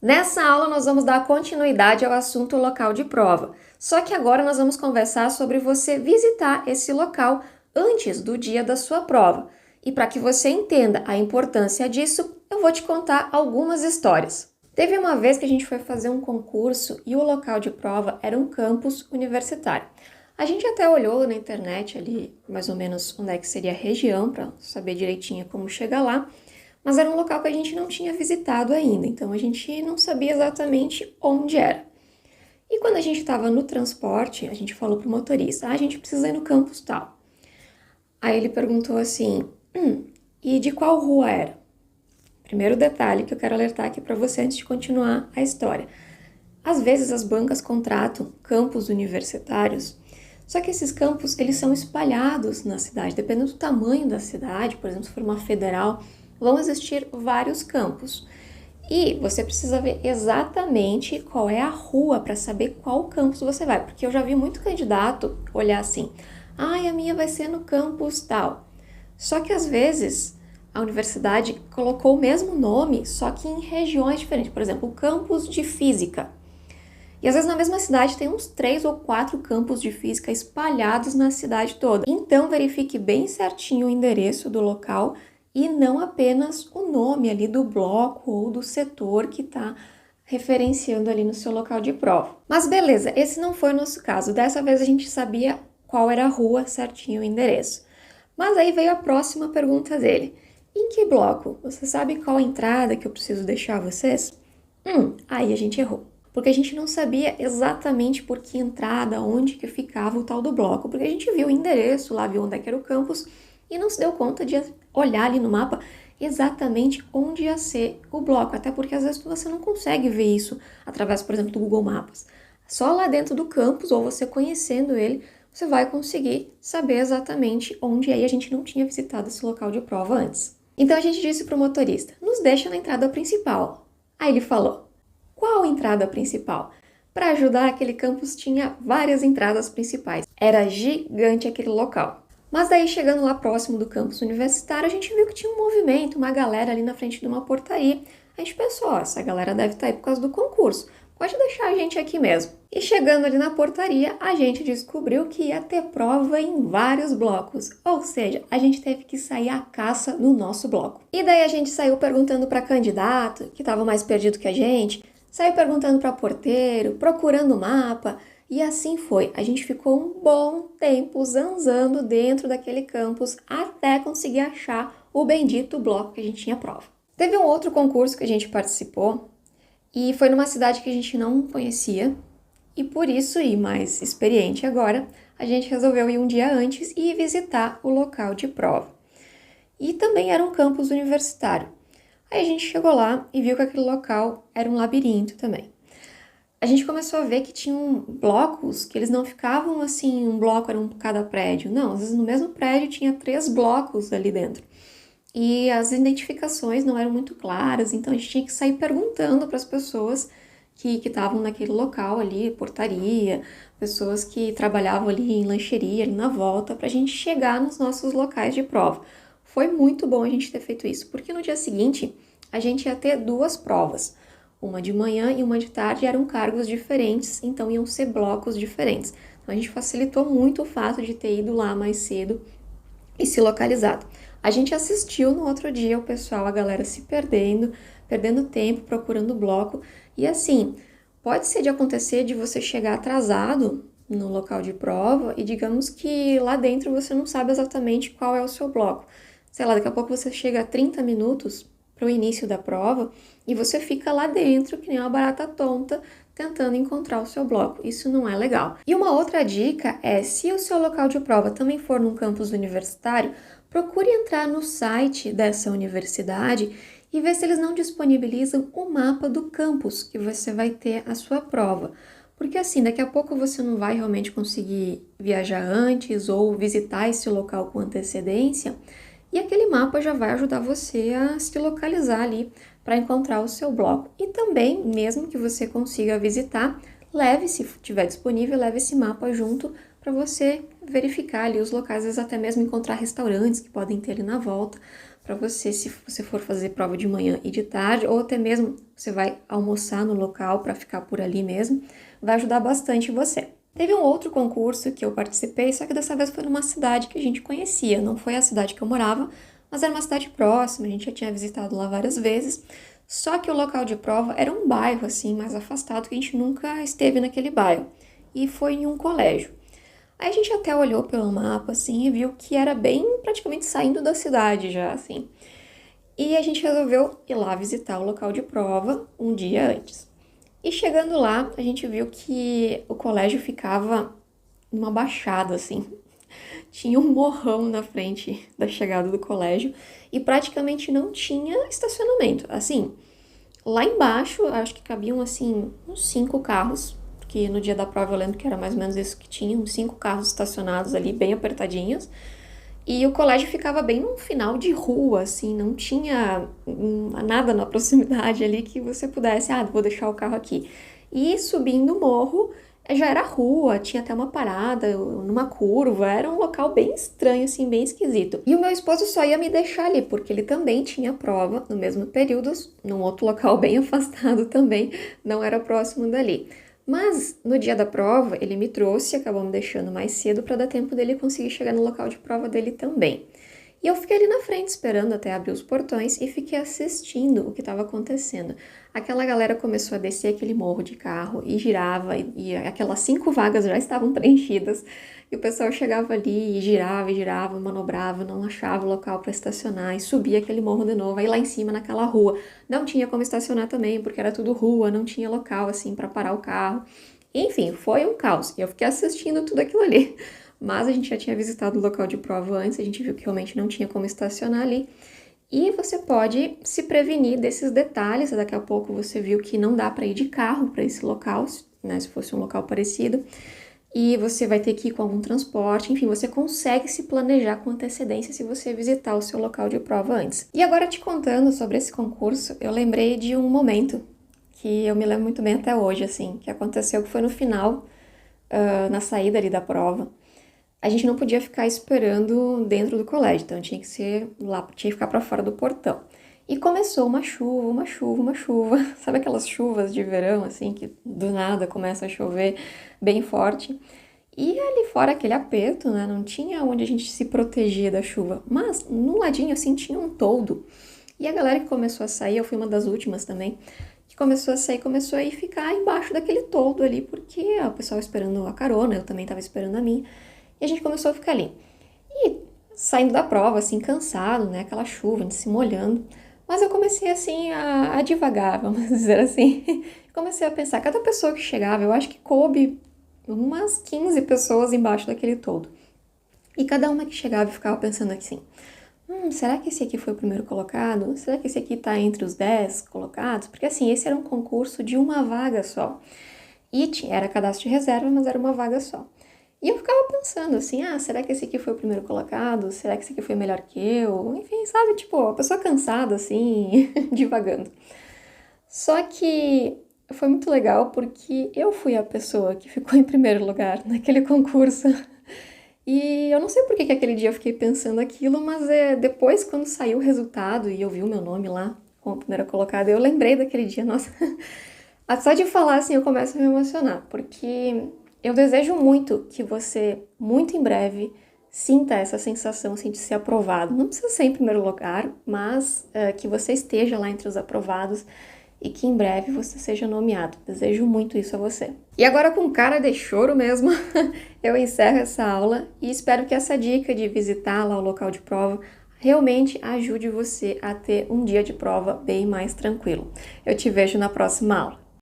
Nessa aula nós vamos dar continuidade ao assunto local de prova, só que agora nós vamos conversar sobre você visitar esse local antes do dia da sua prova. E para que você entenda a importância disso, eu vou te contar algumas histórias. Teve uma vez que a gente foi fazer um concurso e o local de prova era um campus universitário. A gente até olhou na internet ali, mais ou menos onde é que seria a região, para saber direitinho como chegar lá, mas era um local que a gente não tinha visitado ainda, então a gente não sabia exatamente onde era. E quando a gente estava no transporte, a gente falou pro motorista, a gente precisa ir no campus tal. Aí ele perguntou assim, e de qual rua era? Primeiro detalhe que eu quero alertar aqui para você antes de continuar a história. Às vezes as bancas contratam campus universitários, só que esses campos eles são espalhados na cidade, dependendo do tamanho da cidade, por exemplo, se for uma federal, vão existir vários campos. E você precisa ver exatamente qual é a rua para saber qual campus você vai, porque eu já vi muito candidato olhar assim, a minha vai ser no campus tal. Só que às vezes a universidade colocou o mesmo nome, só que em regiões diferentes. Por exemplo, o campus de física. E às vezes na mesma cidade tem uns 3 ou 4 campos de física espalhados na cidade toda. Então verifique bem certinho o endereço do local e não apenas o nome ali do bloco ou do setor que está referenciando ali no seu local de prova. Mas beleza, esse não foi o nosso caso. Dessa vez a gente sabia qual era a rua, certinho o endereço. Mas aí veio a próxima pergunta dele. Em que bloco? Você sabe qual a entrada que eu preciso deixar vocês? Aí a gente errou. Porque a gente não sabia exatamente por que entrada, onde que ficava o tal do bloco. Porque a gente viu o endereço, lá viu onde é que era o campus e não se deu conta de olhar ali no mapa exatamente onde ia ser o bloco. Até porque às vezes você não consegue ver isso através, por exemplo, do Google Maps. Só lá dentro do campus, ou você conhecendo ele, você vai conseguir saber exatamente onde é. E a gente não tinha visitado esse local de prova antes. Então a gente disse para o motorista, nos deixa na entrada principal. Aí ele falou, qual entrada principal? Para ajudar, aquele campus tinha várias entradas principais. Era gigante aquele local. Mas daí, chegando lá próximo do campus universitário, a gente viu que tinha um movimento, uma galera ali na frente de uma portaria. A gente pensou, essa galera deve estar aí por causa do concurso. Pode deixar a gente aqui mesmo. E chegando ali na portaria, a gente descobriu que ia ter prova em vários blocos. Ou seja, a gente teve que sair à caça no nosso bloco. E daí a gente saiu perguntando para candidato, que estava mais perdido que a gente, saiu perguntando para porteiro, procurando o mapa, e assim foi. A gente ficou um bom tempo zanzando dentro daquele campus até conseguir achar o bendito bloco que a gente tinha prova. Teve um outro concurso que a gente participou, e foi numa cidade que a gente não conhecia, e por isso, e mais experiente agora, a gente resolveu ir um dia antes e visitar o local de prova. E também era um campus universitário. Aí a gente chegou lá e viu que aquele local era um labirinto também. A gente começou a ver que tinham blocos, que eles não ficavam assim, um bloco era um cada prédio. Não, às vezes no mesmo prédio tinha 3 blocos ali dentro. E as identificações não eram muito claras, então a gente tinha que sair perguntando para as pessoas que estavam naquele local ali, portaria, pessoas que trabalhavam ali em lancheria, ali na volta, para a gente chegar nos nossos locais de prova. Foi muito bom a gente ter feito isso, porque no dia seguinte a gente ia ter 2 provas. Uma de manhã e uma de tarde, eram cargos diferentes, então iam ser blocos diferentes. Então a gente facilitou muito o fato de ter ido lá mais cedo e se localizado. A gente assistiu no outro dia o pessoal, a galera se perdendo tempo, procurando bloco. E assim, pode ser de acontecer de você chegar atrasado no local de prova e digamos que lá dentro você não sabe exatamente qual é o seu bloco. Sei lá, daqui a pouco você chega a 30 minutos para o início da prova e você fica lá dentro que nem uma barata tonta tentando encontrar o seu bloco. Isso não é legal. E uma outra dica é, se o seu local de prova também for num campus universitário, procure entrar no site dessa universidade e ver se eles não disponibilizam o mapa do campus que você vai ter a sua prova. Porque assim, daqui a pouco você não vai realmente conseguir viajar antes ou visitar esse local com antecedência, e aquele mapa já vai ajudar você a se localizar ali para encontrar o seu bloco. E também, mesmo que você consiga visitar, leve, se tiver disponível, leve esse mapa junto para você verificar ali os locais, às vezes até mesmo encontrar restaurantes que podem ter ali na volta, para você, se você for fazer prova de manhã e de tarde, ou até mesmo você vai almoçar no local para ficar por ali mesmo, vai ajudar bastante você. Teve um outro concurso que eu participei, só que dessa vez foi numa cidade que a gente conhecia, não foi a cidade que eu morava, mas era uma cidade próxima, a gente já tinha visitado lá várias vezes, só que o local de prova era um bairro assim, mais afastado, que a gente nunca esteve naquele bairro, e foi em um colégio. Aí a gente até olhou pelo mapa, assim, e viu que era bem praticamente saindo da cidade já, assim. E a gente resolveu ir lá visitar o local de prova um dia antes. E chegando lá, a gente viu que o colégio ficava numa baixada, assim. Tinha um morrão na frente da chegada do colégio e praticamente não tinha estacionamento. Assim, lá embaixo, acho que cabiam, assim, uns 5 carros, que no dia da prova eu lembro que era mais ou menos isso que tinha, uns 5 carros estacionados ali, bem apertadinhos. E o colégio ficava bem no final de rua, assim, não tinha nada na proximidade ali que você pudesse, vou deixar o carro aqui. E subindo o morro, já era rua, tinha até uma parada, numa curva, era um local bem estranho, assim, bem esquisito. E o meu esposo só ia me deixar ali, porque ele também tinha prova no mesmo período, num outro local bem afastado também, não era próximo dali. Mas no dia da prova, ele me trouxe, acabou me deixando mais cedo para dar tempo dele conseguir chegar no local de prova dele também. E eu fiquei ali na frente esperando até abrir os portões e fiquei assistindo o que estava acontecendo. Aquela galera começou a descer aquele morro de carro e girava, e aquelas 5 vagas já estavam preenchidas. E o pessoal chegava ali e girava, manobrava, não achava o local para estacionar e subia aquele morro de novo. Aí lá em cima, naquela rua, não tinha como estacionar também, porque era tudo rua, não tinha local assim para parar o carro. Enfim, foi um caos. E eu fiquei assistindo tudo aquilo ali. Mas a gente já tinha visitado o local de prova antes, a gente viu que realmente não tinha como estacionar ali. E você pode se prevenir desses detalhes. Daqui a pouco você viu que não dá para ir de carro para esse local, né, se fosse um local parecido. E você vai ter que ir com algum transporte, enfim, você consegue se planejar com antecedência se você visitar o seu local de prova antes. E agora te contando sobre esse concurso, eu lembrei de um momento que eu me lembro muito bem até hoje, assim, que aconteceu, que foi no final, na saída ali da prova. A gente não podia ficar esperando dentro do colégio, então tinha que ser lá, tinha que ficar para fora do portão. E começou uma chuva, uma chuva, uma chuva. Sabe aquelas chuvas de verão, assim, que do nada começa a chover bem forte? E ali fora aquele aperto, né? Não tinha onde a gente se proteger da chuva. Mas no ladinho, assim, tinha um toldo. E a galera que começou a sair, eu fui uma das últimas também, que começou a sair, começou a ir ficar embaixo daquele toldo ali, porque o pessoal esperando a carona, eu também estava esperando a minha. E a gente começou a ficar ali. E saindo da prova, assim, cansado, né? Aquela chuva, a gente se molhando. Mas eu comecei, assim, a devagar, vamos dizer assim. Comecei a pensar, cada pessoa que chegava, eu acho que coube umas 15 pessoas embaixo daquele todo. E cada uma que chegava e ficava pensando assim, será que esse aqui foi o primeiro colocado? Será que esse aqui tá entre os 10 colocados? Porque, assim, esse era um concurso de uma vaga só. E era cadastro de reserva, mas era uma vaga só. E eu ficava pensando assim, será que esse aqui foi o primeiro colocado? Será que esse aqui foi melhor que eu? Enfim, sabe, tipo, a pessoa cansada, assim, divagando. Só que foi muito legal porque eu fui a pessoa que ficou em primeiro lugar naquele concurso. E eu não sei por que aquele dia eu fiquei pensando aquilo, mas depois, quando saiu o resultado e eu vi o meu nome lá como primeira colocada, eu lembrei daquele dia, nossa. Só de falar assim eu começo a me emocionar, porque eu desejo muito que você, muito em breve, sinta essa sensação assim, de ser aprovado. Não precisa ser em primeiro lugar, mas que você esteja lá entre os aprovados e que em breve você seja nomeado. Desejo muito isso a você. E agora, com cara de choro mesmo, eu encerro essa aula e espero que essa dica de visitar lá o local de prova realmente ajude você a ter um dia de prova bem mais tranquilo. Eu te vejo na próxima aula.